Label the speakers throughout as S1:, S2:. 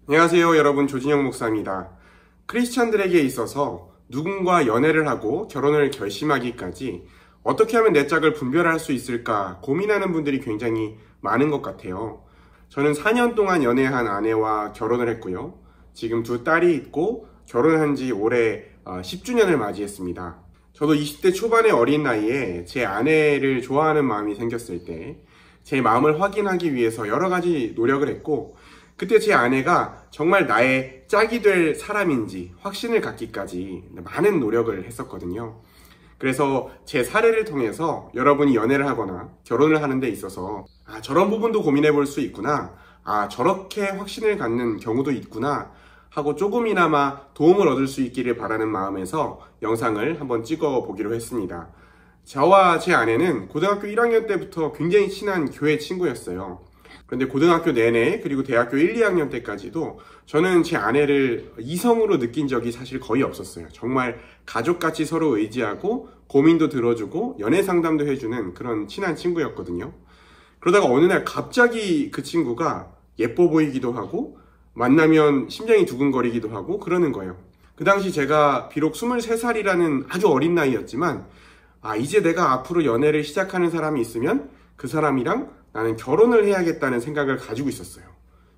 S1: 안녕하세요 여러분, 조진영 목사입니다. 크리스찬들에게 있어서 누군가 연애를 하고 결혼을 결심하기까지 어떻게 하면 내 짝을 분별할 수 있을까 고민하는 분들이 굉장히 많은 것 같아요. 저는 4년 동안 연애한 아내와 결혼을 했고요. 지금 두 딸이 있고 결혼한 지 올해 10주년을 맞이했습니다. 저도 20대 초반의 어린 나이에 제 아내를 좋아하는 마음이 생겼을 때 제 마음을 확인하기 위해서 여러 가지 노력을 했고, 그때 제 아내가 정말 나의 짝이 될 사람인지 확신을 갖기까지 많은 노력을 했었거든요. 그래서 제 사례를 통해서 여러분이 연애를 하거나 결혼을 하는 데 있어서 저런 부분도 고민해 볼 수 있구나, 저렇게 확신을 갖는 경우도 있구나 하고 조금이나마 도움을 얻을 수 있기를 바라는 마음에서 영상을 한번 찍어 보기로 했습니다. 저와 제 아내는 고등학교 1학년 때부터 굉장히 친한 교회 친구였어요. 그런데 고등학교 내내 그리고 대학교 1, 2학년 때까지도 저는 제 아내를 이성으로 느낀 적이 사실 거의 없었어요. 정말 가족같이 서로 의지하고 고민도 들어주고 연애 상담도 해주는 그런 친한 친구였거든요. 그러다가 어느 날 갑자기 그 친구가 예뻐 보이기도 하고 만나면 심장이 두근거리기도 하고 그러는 거예요. 그 당시 제가 비록 23살이라는 아주 어린 나이였지만 이제 내가 앞으로 연애를 시작하는 사람이 있으면 그 사람이랑 나는 결혼을 해야겠다는 생각을 가지고 있었어요.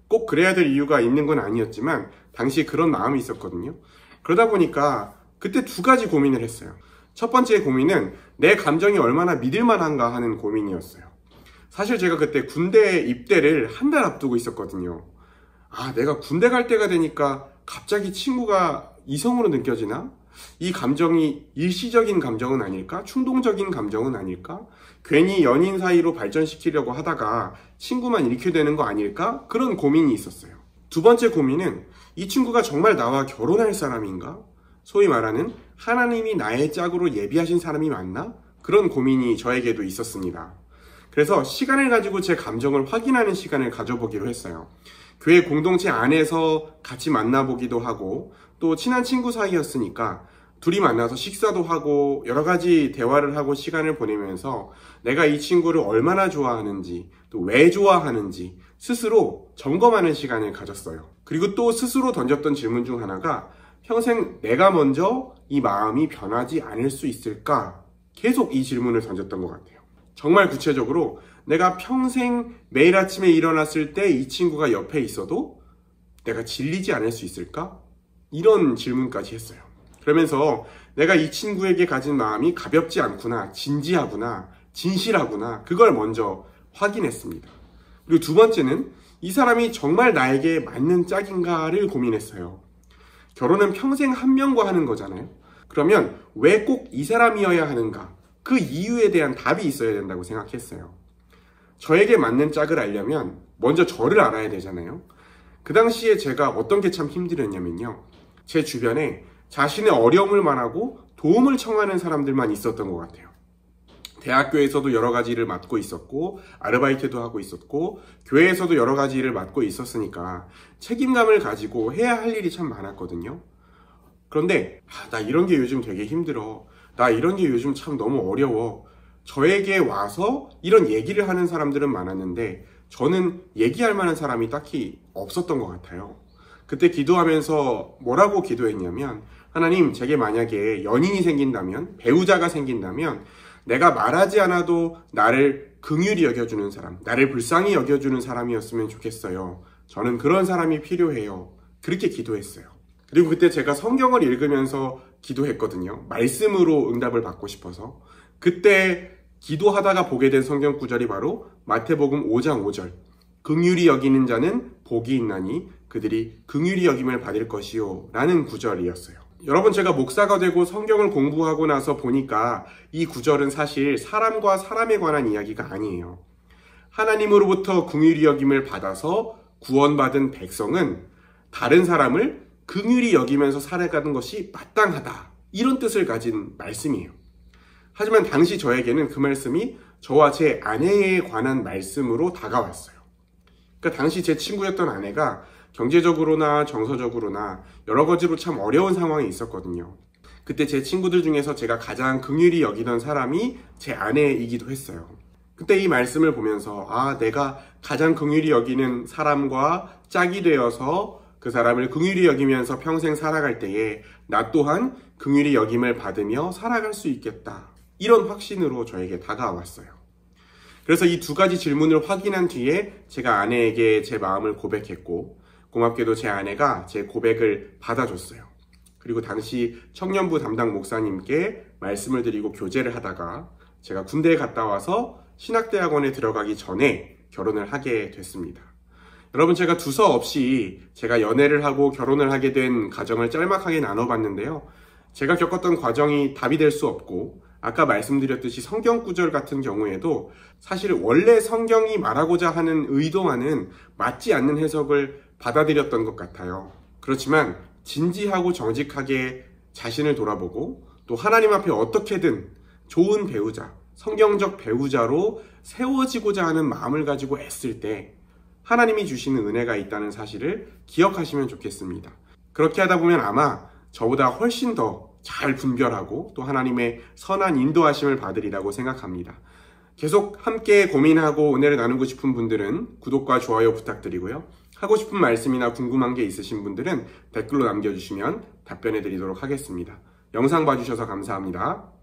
S1: 꼭 그래야 될 이유가 있는 건 아니었지만 당시에 그런 마음이 있었거든요. 그러다 보니까 그때 두 가지 고민을 했어요. 첫 번째 고민은 내 감정이 얼마나 믿을만한가 하는 고민이었어요. 사실 제가 그때 군대 입대를 한 달 앞두고 있었거든요. 내가 군대 갈 때가 되니까 갑자기 친구가 이성으로 느껴지나? 이 감정이 일시적인 감정은 아닐까? 충동적인 감정은 아닐까? 괜히 연인 사이로 발전시키려고 하다가 친구만 잃게 되는 거 아닐까? 그런 고민이 있었어요. 두 번째 고민은 이 친구가 정말 나와 결혼할 사람인가? 소위 말하는 하나님이 나의 짝으로 예비하신 사람이 맞나? 그런 고민이 저에게도 있었습니다. 그래서 시간을 가지고 제 감정을 확인하는 시간을 가져보기로 했어요. 교회 공동체 안에서 같이 만나보기도 하고 또 친한 친구 사이였으니까 둘이 만나서 식사도 하고 여러 가지 대화를 하고 시간을 보내면서 내가 이 친구를 얼마나 좋아하는지 또 왜 좋아하는지 스스로 점검하는 시간을 가졌어요. 그리고 또 스스로 던졌던 질문 중 하나가 평생 내가 먼저 이 마음이 변하지 않을 수 있을까? 계속 이 질문을 던졌던 것 같아요. 정말 구체적으로 내가 평생 매일 아침에 일어났을 때 이 친구가 옆에 있어도 내가 질리지 않을 수 있을까? 이런 질문까지 했어요. 그러면서 내가 이 친구에게 가진 마음이 가볍지 않구나, 진지하구나, 진실하구나, 그걸 먼저 확인했습니다. 그리고 두 번째는 이 사람이 정말 나에게 맞는 짝인가를 고민했어요. 결혼은 평생 한 명과 하는 거잖아요. 그러면 왜 꼭 이 사람이어야 하는가? 그 이유에 대한 답이 있어야 된다고 생각했어요. 저에게 맞는 짝을 알려면 먼저 저를 알아야 되잖아요. 그 당시에 제가 어떤 게 참 힘들었냐면요, 제 주변에 자신의 어려움을 말하고 도움을 청하는 사람들만 있었던 것 같아요. 대학교에서도 여러 가지 일을 맡고 있었고 아르바이트도 하고 있었고 교회에서도 여러 가지 일을 맡고 있었으니까 책임감을 가지고 해야 할 일이 참 많았거든요. 그런데 나 이런 게 요즘 되게 힘들어, 나 이런 게 요즘 참 너무 어려워, 저에게 와서 이런 얘기를 하는 사람들은 많았는데 저는 얘기할 만한 사람이 딱히 없었던 것 같아요. 그때 기도하면서 뭐라고 기도했냐면, 하나님, 제게 만약에 연인이 생긴다면, 배우자가 생긴다면 내가 말하지 않아도 나를 긍휼히 여겨주는 사람, 나를 불쌍히 여겨주는 사람이었으면 좋겠어요. 저는 그런 사람이 필요해요. 그렇게 기도했어요. 그리고 그때 제가 성경을 읽으면서 기도했거든요. 말씀으로 응답을 받고 싶어서. 그때 기도하다가 보게 된 성경 구절이 바로 마태복음 5장 5절. 긍휼히 여기는 자는 복이 있나니 그들이 긍휼히 여김을 받을 것이요 라는 구절이었어요. 여러분, 제가 목사가 되고 성경을 공부하고 나서 보니까 이 구절은 사실 사람과 사람에 관한 이야기가 아니에요. 하나님으로부터 긍휼히 여김을 받아서 구원받은 백성은 다른 사람을 긍휼히 여기면서 살아가는 것이 마땅하다, 이런 뜻을 가진 말씀이에요. 하지만 당시 저에게는 그 말씀이 저와 제 아내에 관한 말씀으로 다가왔어요. 그러니까 당시 제 친구였던 아내가 경제적으로나 정서적으로나 여러 가지로 참 어려운 상황이 있었거든요. 그때 제 친구들 중에서 제가 가장 긍휼히 여기던 사람이 제 아내이기도 했어요. 그때 이 말씀을 보면서 내가 가장 긍휼히 여기는 사람과 짝이 되어서 그 사람을 긍휼히 여기면서 평생 살아갈 때에 나 또한 긍휼히 여김을 받으며 살아갈 수 있겠다. 이런 확신으로 저에게 다가왔어요. 그래서 이 두 가지 질문을 확인한 뒤에 제가 아내에게 제 마음을 고백했고, 고맙게도 제 아내가 제 고백을 받아줬어요. 그리고 당시 청년부 담당 목사님께 말씀을 드리고 교제를 하다가 제가 군대에 갔다 와서 신학대학원에 들어가기 전에 결혼을 하게 됐습니다. 여러분, 제가 두서 없이 제가 연애를 하고 결혼을 하게 된 과정을 짤막하게 나눠봤는데요. 제가 겪었던 과정이 답이 될 수 없고, 아까 말씀드렸듯이 성경 구절 같은 경우에도 사실 원래 성경이 말하고자 하는 의도와는 맞지 않는 해석을 받아들였던 것 같아요. 그렇지만 진지하고 정직하게 자신을 돌아보고 또 하나님 앞에 어떻게든 좋은 배우자, 성경적 배우자로 세워지고자 하는 마음을 가지고 애쓸 때 하나님이 주시는 은혜가 있다는 사실을 기억하시면 좋겠습니다. 그렇게 하다 보면 아마 저보다 훨씬 더 잘 분별하고 또 하나님의 선한 인도하심을 받으리라고 생각합니다. 계속 함께 고민하고 은혜를 나누고 싶은 분들은 구독과 좋아요 부탁드리고요. 하고 싶은 말씀이나 궁금한 게 있으신 분들은 댓글로 남겨주시면 답변해 드리도록 하겠습니다. 영상 봐주셔서 감사합니다.